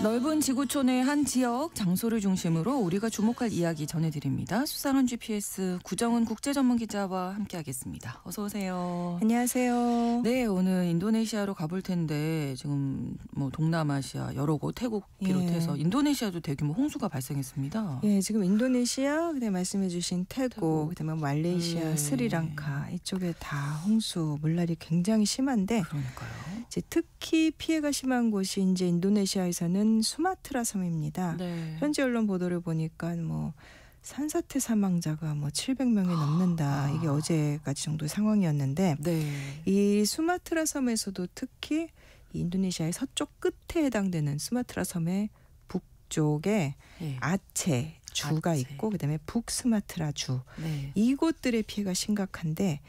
넓은 지구촌의 한 지역, 장소를 중심으로 우리가 주목할 이야기 전해드립니다. 수상한 GPS 구정은 국제전문기자와 함께하겠습니다. 어서 오세요. 안녕하세요. 네, 오늘 인도네시아로 가볼 텐데 지금 뭐 동남아시아 여러 곳, 태국 비롯해서 인도네시아도 대규모 홍수가 발생했습니다. 예, 지금 인도네시아, 그다음에 말씀해주신 태국, 그다음에 말레이시아, 스리랑카 이쪽에 다 홍수 물난리 굉장히 심한데, 그러니까요. 이제 특히 피해가 심한 곳이 이제 인도네시아에서는 수마트라 섬입니다. 네. 현지 언론 보도를 보니까 뭐 산사태 사망자가 뭐 700명이 넘는다. 이게 어제까지 정도의 상황이었는데, 네. 이 수마트라 섬에서도 특히 이 인도네시아의 서쪽 끝에 해당되는 수마트라 섬의 북쪽에 네. 아체 주가 아체. 있고, 그다음에 북스마트라 주, 네. 이곳들의 피해가 심각한데,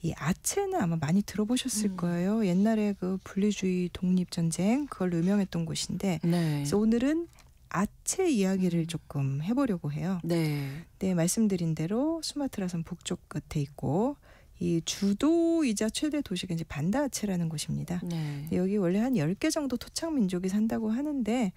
이 아체는 아마 많이 들어보셨을 거예요. 옛날에 그 분리주의 독립전쟁 그걸로 유명했던 곳인데, 네. 그래서 오늘은 아체 이야기를 조금 해보려고 해요. 네. 네, 말씀드린 대로 수마트라섬 북쪽 끝에 있고, 이 주도이자 최대 도시가 이제 반다아체라는 곳입니다. 네. 여기 원래 한 10개 정도 토착 민족이 산다고 하는데,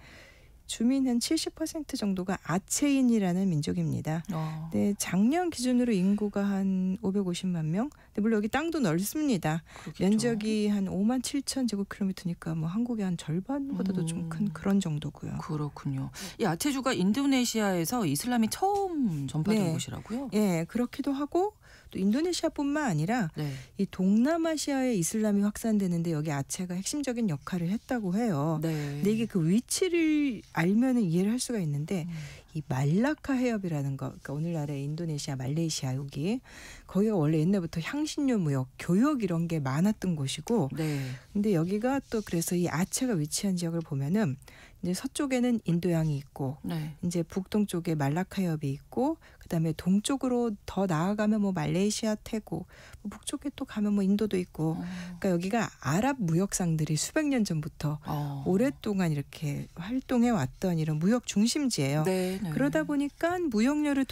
주민 한 70% 정도가 아체인이라는 민족입니다. 네, 작년 기준으로 인구가 한 550만 명. 근데 물론 여기 땅도 넓습니다. 그렇겠죠. 면적이 한 5만 7천 제곱킬로미터니까 뭐 한국의 한 절반보다도 좀 큰 그런 정도고요. 그렇군요. 이 아체주가 인도네시아에서 이슬람이 처음 전파된 네. 곳이라고요? 예, 그렇기도 하고 또 인도네시아뿐만 아니라 네. 이 동남아시아에 이슬람이 확산되는데 여기 아체가 핵심적인 역할을 했다고 해요. 네. 근데 이게 그 위치를 알면은 이해를 할 수가 있는데, 이 말라카 해협이라는 거, 그러니까 오늘날의 인도네시아, 말레이시아 여기, 거기가 원래 옛날부터 향신료 무역, 교역 이런 게 많았던 곳이고, 네. 근데 여기가 또 그래서 이 아체가 위치한 지역을 보면은 이제 서쪽에는 인도양이 있고, 네. 이제 북동쪽에 말라카 해협이 있고, 그다음에 동쪽으로 더 나아가면 뭐 말레이시아, 태국, 뭐 북쪽에 또 가면 뭐 인도도 있고, 그러니까 여기가 아랍 무역상들이 수백 년 전부터 오랫동안 이렇게 활동해 왔던 이런 무역 중심지예요. 네, 네. 그러다 보니까 무역로를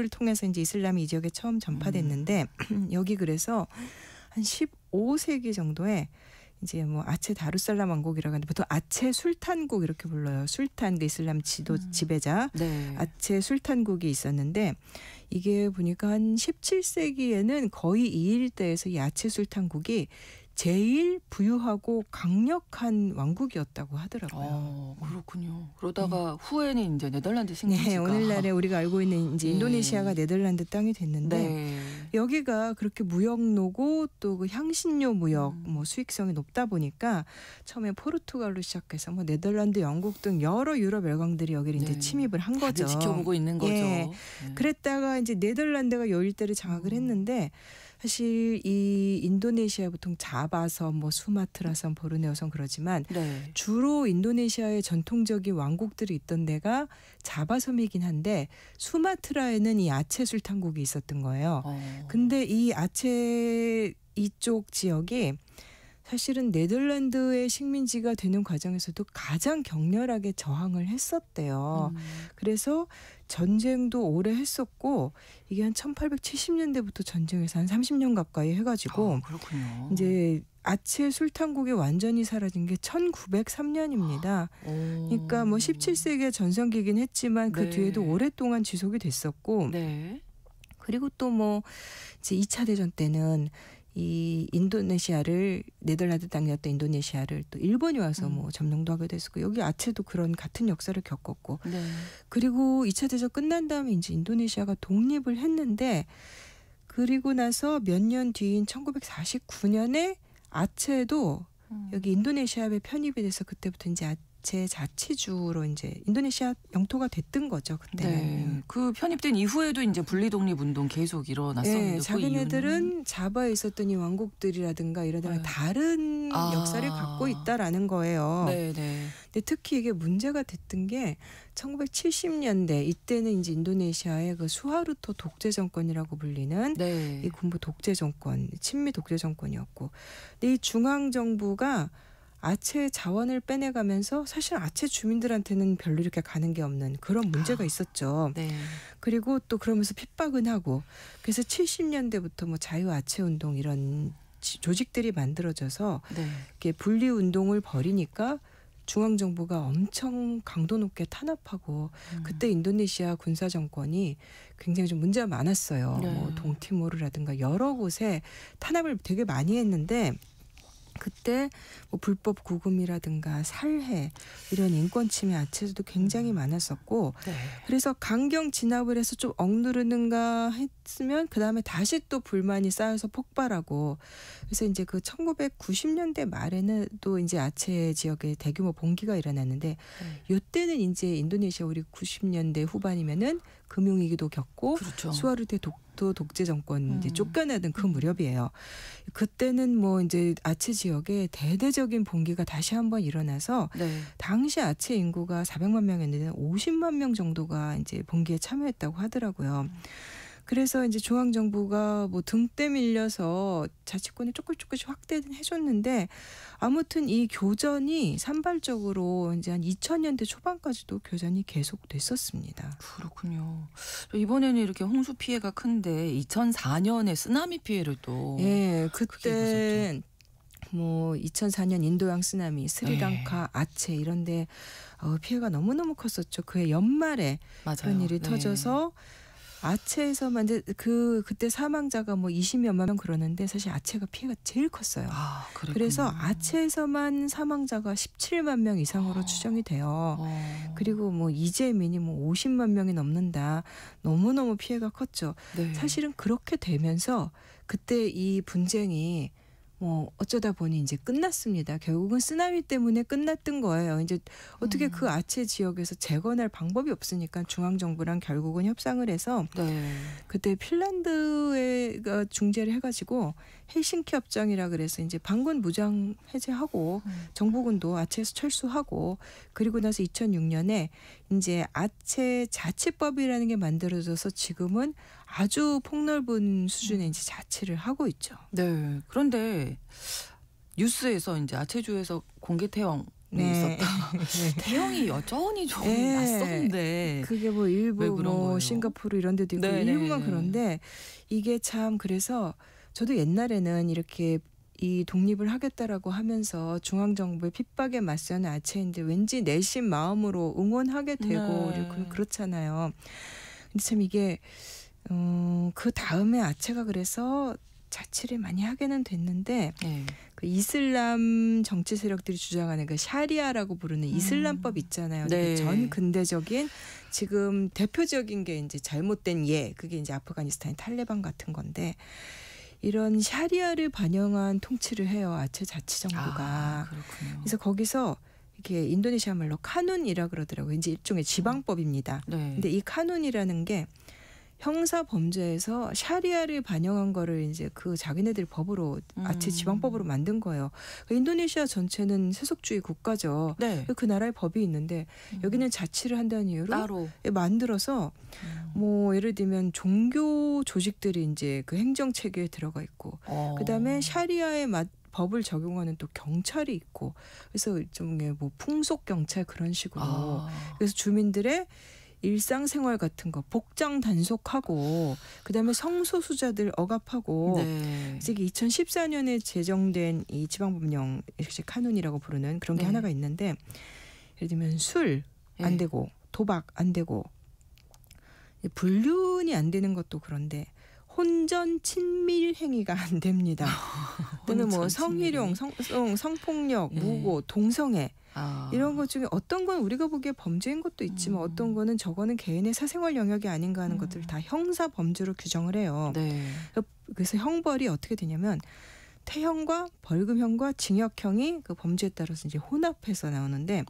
통해서 이제 이슬람이 이 지역에 처음 전파됐는데, 여기 그래서 한 15세기 정도에 이제 뭐 아체 다루살람 왕국이라고 하는데 보통 아체 술탄국 이렇게 불러요. 술탄, 그 이슬람 지배자. 네. 아체 술탄국이 있었는데, 이게 보니까 한 17세기에는 거의 이 일대에서 이 아체 술탄국이 제일 부유하고 강력한 왕국이었다고 하더라고요. 그렇군요. 그러다가 후에는 이제 네덜란드 식민지가. 네, 오늘날에 우리가 알고 있는 이제 인도네시아가 네덜란드 땅이 됐는데, 네. 여기가 그렇게 무역로고 또 그 향신료 무역 뭐 수익성이 높다 보니까 처음에 포르투갈로 시작해서 뭐 네덜란드, 영국 등 여러 유럽 열강들이 여기를 이제 침입을 한 거죠. 다들 지켜보고 있는 거죠. 예. 네. 그랬다가 이제 네덜란드가 요 일대를 장악을 했는데, 사실 이 인도네시아 보통 자바섬, 뭐 수마트라섬, 보르네오섬 그러지만 네. 주로 인도네시아의 전통적인 왕국들이 있던 데가 자바섬이긴 한데, 수마트라에는 이 아체 술탄국이 있었던 거예요. 근데 이 아체 이쪽 지역이 사실은 네덜란드의 식민지가 되는 과정에서도 가장 격렬하게 저항을 했었대요. 그래서 전쟁도 오래 했었고, 이게 한 1870년대부터 전쟁에서 한 30년 가까이 해가지고, 그렇군요. 이제 아체 술탄국이 완전히 사라진 게 1903년입니다. 그러니까 뭐 17세기에 전성기긴 했지만 그 네. 뒤에도 오랫동안 지속이 됐었고, 네. 그리고 또 뭐 이제 2차 대전 때는 이 인도네시아를, 네덜란드 땅이었던 인도네시아를 또 일본이 와서 뭐 점령도 하게 됐었고, 여기 아체도 그런 같은 역사를 겪었고, 네. 그리고 2차 대전 끝난 다음에 이제 인도네시아가 독립을 했는데, 그리고 나서 몇 년 뒤인 1949년에 아체도 여기 인도네시아에 편입이 돼서 그때부터 이제 아체 자치주로 이제 인도네시아 영토가 됐던 거죠, 그때는. 네. 그 편입된 이후에도 이제 분리독립 운동 계속 일어났었는데, 네, 그 자기네들은 이유는? 자바에 있었던 이 왕국들이라든가 이런 데랑 다른 역사를 갖고 있다라는 거예요. 네, 네. 근데 특히 이게 문제가 됐던 게 1970년대, 이때는 이제 인도네시아의 그 수하르토 독재 정권이라고 불리는 네. 이 군부 독재 정권, 친미 독재 정권이었고, 근데 이 중앙 정부가 아체 자원을 빼내가면서 사실 아체 주민들한테는 별로 이렇게 가는 게 없는 그런 문제가 있었죠. 네. 그리고 또 그러면서 핍박은 하고, 그래서 70년대부터 뭐 자유 아체 운동 이런 조직들이 만들어져서 네. 이렇게 분리 운동을 벌이니까 중앙정부가 엄청 강도 높게 탄압하고 그때 인도네시아 군사 정권이 굉장히 좀 문제가 많았어요. 네. 뭐 동티모르라든가 여러 곳에 탄압을 되게 많이 했는데 그때 뭐 불법 구금이라든가 살해 이런 인권 침해 아체에서도 굉장히 많았었고 네. 그래서 강경 진압을 해서 좀 억누르는가 했으면 그다음에 다시 또 불만이 쌓여서 폭발하고 그래서 이제 그 1990년대 말에는 또 이제 아체 지역에 대규모 봉기가 일어났는데 이때는 이제 인도네시아 우리 90년대 후반이면은 금융위기도 겪고 그렇죠. 수하르테 독재 정권 이제 쫓겨나던 그 무렵이에요. 그때는 뭐 이제 아체 지역에 대대적인 봉기가 다시 한번 일어나서 네. 당시 아체 인구가 400만 명이었는데 50만 명 정도가 이제 봉기에 참여했다고 하더라고요. 그래서 이제 중앙정부가 뭐 등대 밀려서 자치권을 조금씩 확대는 해줬는데 아무튼 이 교전이 산발적으로 이제 한 2000년대 초반까지도 교전이 계속됐었습니다. 그렇군요. 이번에는 이렇게 홍수 피해가 큰데 2004년에 쓰나미 피해를 또 예, 크게 그때 뭐 2004년 인도양 쓰나미, 스리랑카, 아체 이런데 피해가 너무너무 컸었죠. 그해 연말에 맞아요. 그런 일이 네. 터져서 아체에서만 이제 그때 사망자가 뭐 20몇만 명 그러는데 사실 아체가 피해가 제일 컸어요. 아, 그래서 아체에서만 사망자가 17만 명 이상으로 추정이 돼요. 그리고 뭐 이재민이 뭐 50만 명이 넘는다. 너무너무 피해가 컸죠. 네. 사실은 그렇게 되면서 그때 이 분쟁이 뭐 어쩌다 보니 이제 끝났습니다. 결국은 쓰나미 때문에 끝났던 거예요. 이제 어떻게 그 아체 지역에서 재건할 방법이 없으니까 중앙정부랑 결국은 협상을 해서 네. 그때 핀란드가 중재를 해가지고 헬싱키 협정이라 그래서 이제 반군 무장 해제하고 정부군도 아체에서 철수하고 그리고 나서 2006년에 이제 아체 자치법이라는 게 만들어져서 지금은 아주 폭넓은 수준의 이제 자치를 하고 있죠. 네. 그런데 뉴스에서 이제 아체주에서 공개 태형이 네. 있었다. 태형이 여전히 좀 네. 낯선데. 그게 뭐 왜 일부 그런 뭐 거예요? 싱가포르 이런 데도 있고 네네. 일부만 그런데 이게 참 그래서 저도 옛날에는 이렇게 이 독립을 하겠다라고 하면서 중앙정부의 핍박에 맞서는 아체인데 왠지 내심 마음으로 응원하게 되고 네. 그렇잖아요. 근데 참 이게 그 다음에 아체가 그래서 자치를 많이 하게는 됐는데 네. 그 이슬람 정치 세력들이 주장하는 그 샤리아라고 부르는 이슬람법 있잖아요. 네. 전 근대적인 지금 대표적인 게 이제 잘못된 그게 이제 아프가니스탄의 탈레반 같은 건데 이런 샤리아를 반영한 통치를 해요. 아체 자치정부가. 아, 그렇군요. 그래서 거기서 이게 인도네시아 말로 카눈이라 그러더라고요. 이제 일종의 지방법입니다. 네. 근데 이 카눈이라는 게 형사 범죄에서 샤리아를 반영한 거를 이제 그 자기네들 법으로 아체 지방법으로 만든 거예요. 인도네시아 전체는 세속주의 국가죠. 네. 그 나라의 법이 있는데 여기는 자치를 한다는 이유로 따로 만들어서 뭐 예를 들면 종교 조직들이 이제 그 행정 체계에 들어가 있고 그다음에 샤리아의 법을 적용하는 또 경찰이 있고 그래서 일종의 뭐 풍속 경찰 그런 식으로 그래서 주민들의 일상생활 같은 거 복장 단속하고 그다음에 성소수자들 억압하고 네. 이제 2014년에 제정된 이 지방법령 카눈이라고 부르는 그런 게 네. 하나가 있는데 예를 들면 술 안 네. 되고 도박 안 되고 불륜이 안 되는 것도 그런데 혼전 친밀 행위가 안 됩니다. 또는 뭐 성희롱, 성폭력, 무고, 동성애 이런 것 중에 어떤 건 우리가 보기에 범죄인 것도 있지만 어떤 거는 저거는 개인의 사생활 영역이 아닌가 하는 것들을 다 형사 범죄로 규정을 해요. 네. 그래서 형벌이 어떻게 되냐면 태형과 벌금형과 징역형이 그 범죄에 따라서 이제 혼합해서 나오는데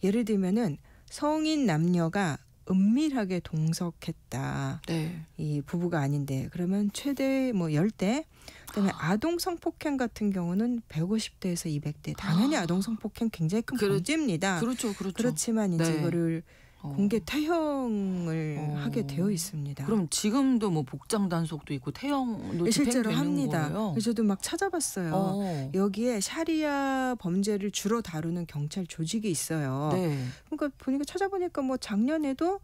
예를 들면은 성인 남녀가 은밀하게 동석했다. 네. 이 부부가 아닌데 그러면 최대 뭐 10대 그다음에 아동 성폭행 같은 경우는 150대에서 200대. 당연히 아동 성폭행 굉장히 큰 범죄입니다. 그렇죠. 그렇지만 이제 네. 이거를 공개 태형을 하게 되어 있습니다. 그럼 지금도 뭐 복장 단속도 있고 태형도 실제로 집행되는 합니다. 거예요? 그래서 저도 막 찾아봤어요. 여기에 샤리아 범죄를 주로 다루는 경찰 조직이 있어요. 네. 그러니까 보니까 찾아보니까 뭐 작년에도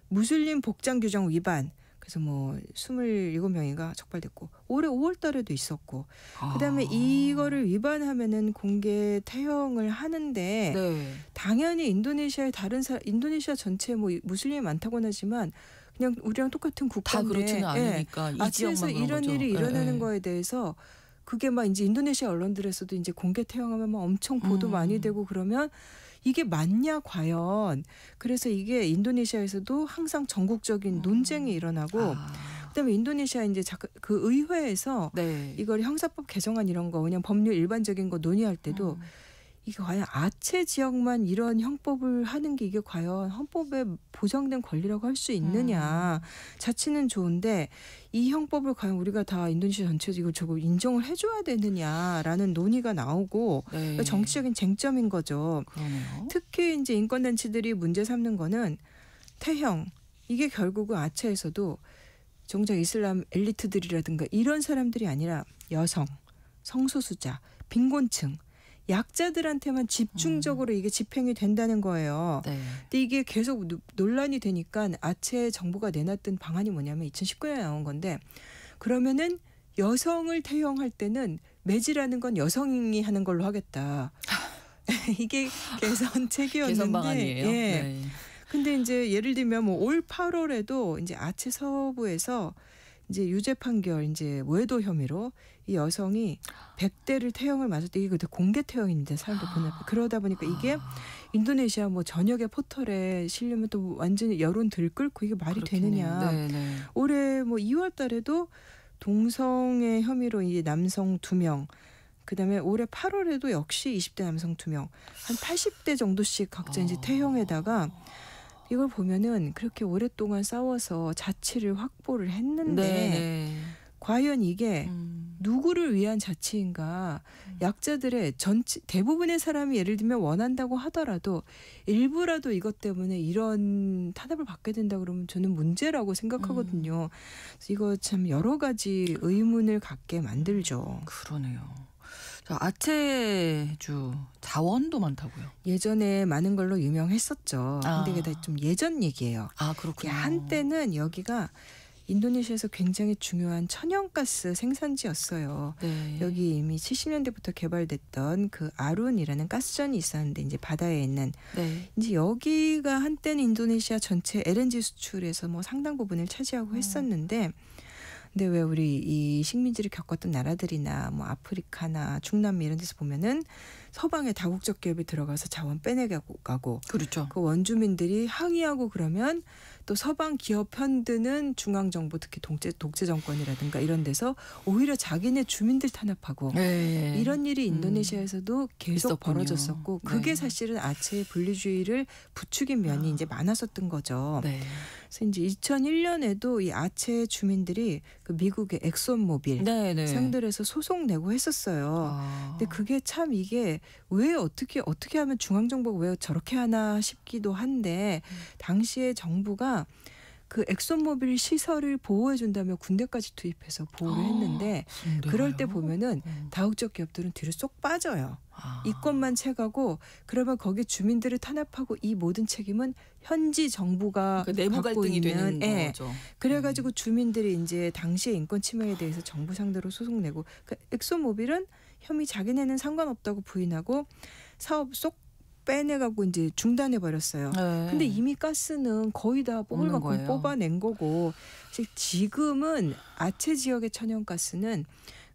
무슬림 복장 규정 위반 그래서 뭐 27명인가 적발됐고 올해 5월 달에도 있었고 그다음에 이거를 위반하면은 공개 태형을 하는데 네. 당연히 인도네시아의 인도네시아 전체에 뭐 무슬림이 많다고는 하지만 그냥 우리랑 똑같은 국가인데 다 그렇지는 않으니까 이 아치에서 지역만 그런 이런 거죠. 일이 일어나는 거에 대해서 그게 막 이제 인도네시아 언론들에서도 이제 공개 태형하면 막 엄청 보도 많이 되고 그러면 이게 맞냐 과연. 그래서 이게 인도네시아에서도 항상 전국적인 논쟁이 일어나고 그다음에 인도네시아 이제 그 의회에서 네. 이걸 형사법 개정안 이런 거 그냥 법률 일반적인 거 논의할 때도 이게 과연 아체 지역만 이런 형법을 하는 게 이게 과연 헌법에 보장된 권리라고 할 수 있느냐. 자치는 좋은데 이 형법을 과연 우리가 다 인도네시아 전체에서 이걸 저거 인정을 해줘야 되느냐라는 논의가 나오고 네. 정치적인 쟁점인 거죠. 그러네요. 특히 이제 인권단체들이 문제 삼는 거는 태형. 이게 결국은 아체에서도 정작 이슬람 엘리트들이라든가 이런 사람들이 아니라 여성, 성소수자, 빈곤층, 약자들한테만 집중적으로 이게 집행이 된다는 거예요. 네. 근데 이게 계속 논란이 되니까 아체 정부가 내놨던 방안이 뭐냐면 2019년에 나온 건데 그러면은 여성을 태형할 때는 매질하는 건 여성이 하는 걸로 하겠다. 이게 개선책이었는데. 개선 방안이에요. 예. 네. 근데 이제 예를 들면 뭐 올 8월에도 이제 아체 서부에서 이제 유죄 판결 이제 외도 혐의로 이 여성이 100대를 태형을 맞았대. 이게 그때 공개 태형인데 사람들 보는 앞에. 그러다 보니까 이게 인도네시아 뭐 저녁에 포털에 실리면 또 완전히 여론 들끓고 이게 말이 되느냐. 네네. 올해 뭐 2월 달에도 동성애 혐의로 이 남성 2명 그다음에 올해 8월에도 역시 20대 남성 2명 한 80대 정도씩 각자 이제 태형에다가 이걸 보면은 그렇게 오랫동안 싸워서 자치를 확보를 했는데 네네. 과연 이게 누구를 위한 자치인가. 약자들의 대부분의 사람이 예를 들면 원한다고 하더라도 일부라도 이것 때문에 이런 탄압을 받게 된다 그러면 저는 문제라고 생각하거든요. 그래서 이거 참 여러 가지 의문을 갖게 만들죠. 그러네요. 아체주 자원도 많다고요. 예전에 많은 걸로 유명했었죠. 근데 그게 다 좀 예전 얘기예요. 아, 그렇군요. 한때는 여기가 인도네시아에서 굉장히 중요한 천연가스 생산지였어요. 네. 여기 이미 70년대부터 개발됐던 그 아룬이라는 가스전이 있었는데 이제 바다에 있는 네. 이제 여기가 한때는 인도네시아 전체 LNG 수출에서 뭐 상당 부분을 차지하고 했었는데 근데 왜 우리 이 식민지를 겪었던 나라들이나 뭐 아프리카나 중남미 이런 데서 보면은 서방의 다국적 기업이 들어가서 자원 빼내가고 그렇죠. 그 원주민들이 항의하고 그러면 또 서방 기업 편드는 중앙정부 특히 독재 정권이라든가 이런 데서 오히려 자기네 주민들 탄압하고 네. 이런 일이 인도네시아에서도 계속 있었군요. 벌어졌었고 그게 네. 사실은 아체의 분리주의를 부추긴 면이 이제 많았었던 거죠. 네. 그래서 이제 2001년에도 이 아체 주민들이 그 미국의 엑손모빌 네네. 상들에서 소송 내고 했었어요. 근데 그게 참 이게 왜 어떻게 하면 중앙정부가 왜 저렇게 하나 싶기도 한데 당시에 정부가 그 엑손모빌 시설을 보호해 준다며 군대까지 투입해서 보호를 했는데 그럴 때 보면은 다국적 기업들은 뒤로 쏙 빠져요. 이권만 채가고 그러면 거기 주민들을 탄압하고 이 모든 책임은 현지 정부가 그러니까 내부 갖고 갈등이 있는 되는 거죠. 그래가지고 주민들이 이제 당시의 인권 침해에 대해서 정부 상대로 소송 내고 그러니까 엑소모빌은 혐의 자기네는 상관없다고 부인하고 사업 쏙 빼내가고 이제 중단해 버렸어요. 네. 근데 이미 가스는 거의 다 뽑을 없는 만큼 거예요. 뽑아낸 거고 지금은 아체 지역의 천연가스는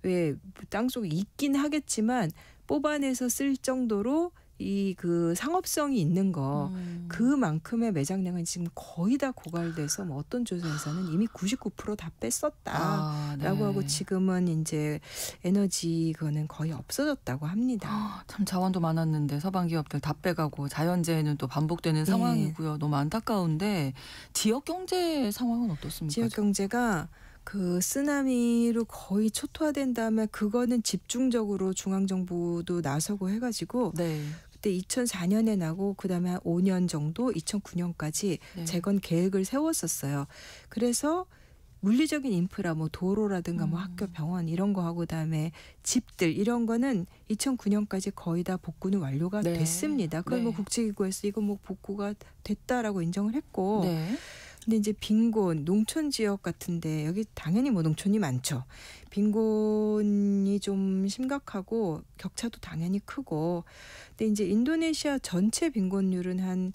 왜 땅속에 있긴 하겠지만 뽑아내서 쓸 정도로 이 그 상업성이 있는 거 그만큼의 매장량은 지금 거의 다 고갈돼서 뭐 어떤 조사에서는 이미 99% 다 뺐었다라고 하고 지금은 이제 에너지 그거는 거의 없어졌다고 합니다. 참 자원도 많았는데 서방 기업들 다 빼가고 자연재해는 또 반복되는 상황이고요. 너무 안타까운데 지역 경제 상황은 어떻습니까? 지역 경제가 그 쓰나미로 거의 초토화된 다음에 그거는 집중적으로 중앙정부도 나서고 해가지고 네. 그때 2004년에 나고 그다음에 한 5년 정도 2009년까지 네. 재건 계획을 세웠었어요. 그래서 물리적인 인프라 뭐 도로라든가 뭐 학교 병원 이런 거 하고 그다음에 집들 이런 거는 2009년까지 거의 다 복구는 완료가 네. 됐습니다. 그걸 뭐 네. 국제기구에서 이거 뭐 복구가 됐다라고 인정을 했고 네. 근데 이제 빈곤, 농촌 지역 같은데 여기 당연히 뭐 농촌이 많죠. 빈곤이 좀 심각하고 격차도 당연히 크고. 근데 이제 인도네시아 전체 빈곤율은 한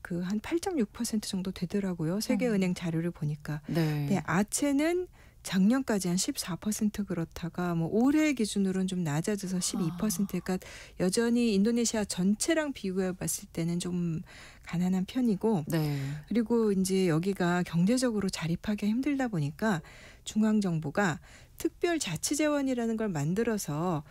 8.6% 정도 되더라고요. 세계은행 자료를 보니까. 네. 근데 아체는 작년까지 한 14% 그렇다가 뭐 올해 기준으로는 좀 낮아져서 12%가 여전히 인도네시아 전체랑 비교해 봤을 때는 좀 가난한 편이고. 네. 그리고 이제 여기가 경제적으로 자립하기 힘들다 보니까 중앙정부가 특별자치재원이라는 걸 만들어서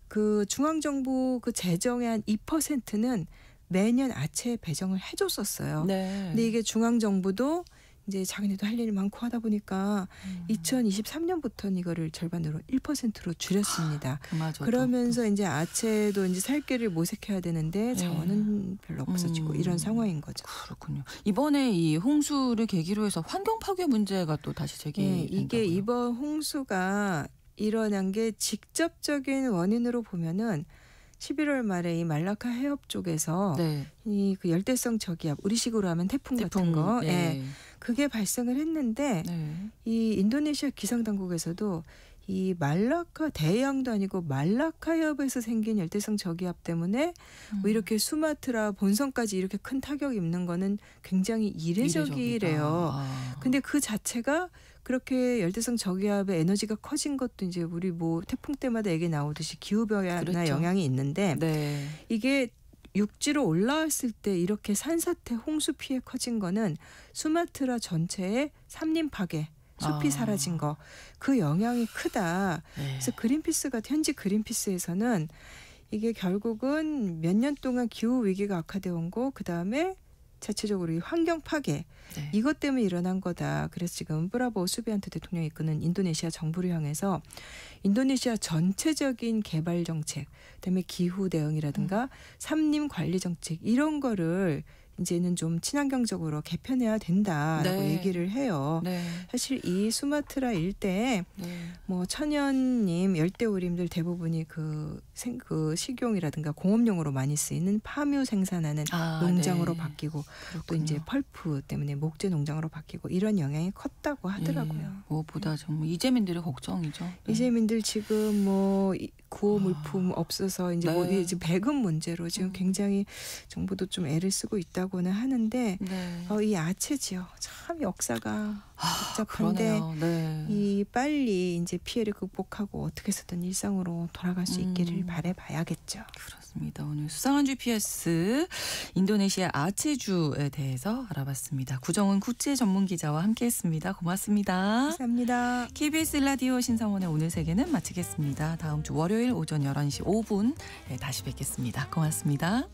그 중앙정부 그 재정의 한 2%는 매년 아체에 배정을 해줬었어요. 네. 근데 이게 중앙정부도 이제 자기네도 할 일이 많고 하다 보니까 2023년부터는 이거를 절반으로 1%로 줄였습니다. 그러면서 이제 아체도 이제 살 길을 모색해야 되는데 자원은 별로 없어지고 이런 상황인 거죠. 그렇군요. 이번에 이 홍수를 계기로 해서 환경 파괴 문제가 또 다시 제기된다고요? 이게 이번 홍수가 일어난 게 직접적인 원인으로 보면은 11월 말에 이 말라카 해협 쪽에서 네. 이 그 열대성 저기압, 우리식으로 하면 태풍 같은 거, 네. 그게 발생을 했는데 네. 이 인도네시아 기상 당국에서도 이 말라카 대양도 아니고 말라카 해협에서 생긴 열대성 저기압 때문에 뭐 이렇게 수마트라 본선까지 이렇게 큰 타격이 입는 거는 굉장히 이례적이래요. 근데 그 자체가 그렇게 열대성 저기압의 에너지가 커진 것도 이제 우리 뭐 태풍 때마다 얘기 나오듯이 기후변화 그렇죠. 영향이 있는데 네. 이게 육지로 올라왔을 때 이렇게 산사태 홍수 피해 커진 거는 수마트라 전체의 산림 파괴, 숲이 사라진 거, 그 영향이 크다. 네. 그래서 현지 그린피스에서는 이게 결국은 몇 년 동안 기후 위기가 악화돼 온 거, 그다음에 자체적으로 이 환경 파괴, 네. 이것 때문에 일어난 거다. 그래서 지금 프라보 수비안토 대통령이 이끄는 인도네시아 정부를 향해서 인도네시아 전체적인 개발 정책, 그다음에 기후 대응이라든가 산림 관리 정책 이런 거를 이제는 좀 친환경적으로 개편해야 된다라고 네. 얘기를 해요. 네. 사실 이 수마트라 일대에 네. 뭐 천연님, 열대우림들 대부분이 그 식용이라든가 공업용으로 많이 쓰이는 파묘 생산하는 농장으로 네. 바뀌고 그렇군요. 또 이제 펄프 때문에 목재 농장으로 바뀌고 이런 영향이 컸다고 하더라고요. 예. 무엇보다 정말 이재민들의 걱정이죠. 네. 이재민들 지금 뭐 구호 물품 없어서 이제 뭐 네. 이제 배급 문제로 지금 굉장히 정부도 좀 애를 쓰고 있다고는 하는데 네. 이 아체 지역 참 역사가 복잡한데 그러네요. 네. 이 빨리 이제 피해를 극복하고 어떻게 해서든 일상으로 돌아갈 수 있기를 바라봐야겠죠. 그렇습니다. 오늘 수상한 GPS 인도네시아 아체주에 대해서 알아봤습니다. 구정은 국제 전문 기자와 함께했습니다. 고맙습니다. 감사합니다. KBS 라디오 신성원의 오늘 세계는 마치겠습니다. 다음 주 월요일 오전 11시 5분 다시 뵙겠습니다. 고맙습니다.